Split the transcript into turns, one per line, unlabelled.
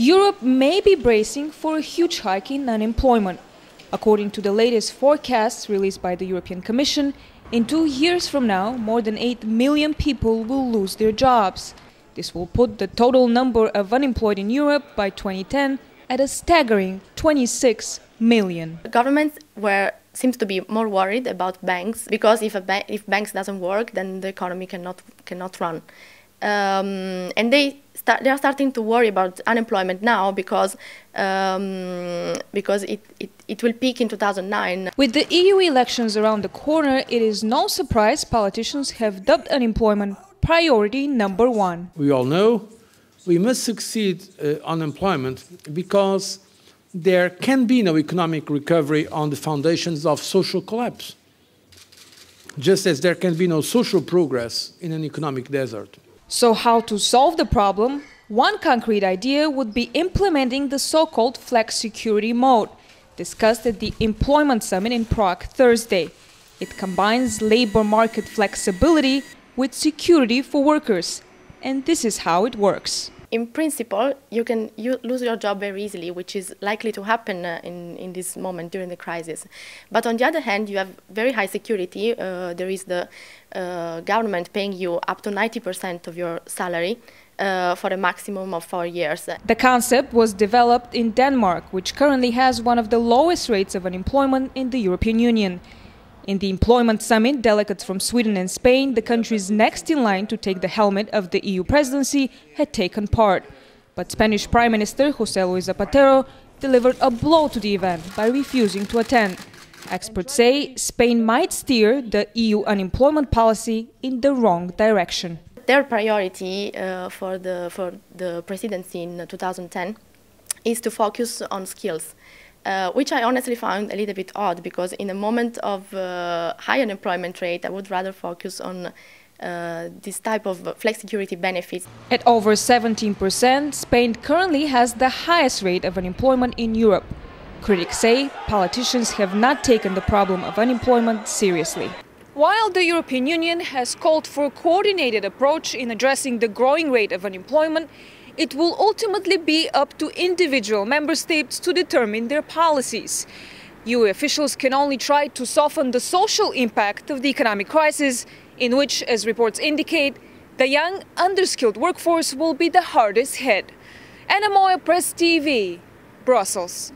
Europe may be bracing for a huge hike in unemployment. According to the latest forecasts released by the European Commission, in 2 years from now, more than 8 million people will lose their jobs. This will put the total number of unemployed in Europe by 2010 at a staggering 26 million.
Governments seems to be more worried about banks because if banks doesn't work, then the economy cannot run. And they are starting to worry about unemployment now because it will peak in 2009.
With the EU elections around the corner, it is no surprise politicians have dubbed unemployment priority number one.
We all know we must succeed on unemployment because there can be no economic recovery on the foundations of social collapse, just as there can be no social progress in an economic desert.
So how to solve the problem? One concrete idea would be implementing the so-called flex-security mode, discussed at the Employment Summit in Prague Thursday. It combines labor market flexibility with security for workers. And this is how it works.
In principle, you lose your job very easily, which is likely to happen in this moment during the crisis. But on the other hand, you have very high security. There is the government paying you up to 90% of your salary for a maximum of 4 years.
The concept was developed in Denmark, which currently has one of the lowest rates of unemployment in the European Union. In the Employment Summit, delegates from Sweden and Spain, the countries next in line to take the helmet of the EU presidency, had taken part. But Spanish Prime Minister José Luis Zapatero delivered a blow to the event by refusing to attend. Experts say Spain might steer the EU unemployment policy in the wrong direction.
Their priority for the presidency in 2010 is to focus on skills. Which I honestly found a little bit odd, because in a moment of high unemployment rate, I would rather focus on this type of flexicurity benefits.
At over 17%, Spain currently has the highest rate of unemployment in Europe. Critics say politicians have not taken the problem of unemployment seriously. While the European Union has called for a coordinated approach in addressing the growing rate of unemployment, it will ultimately be up to individual member states to determine their policies. EU officials can only try to soften the social impact of the economic crisis, in which, as reports indicate, the young, underskilled workforce will be the hardest hit. Anna Moya, Press TV, Brussels.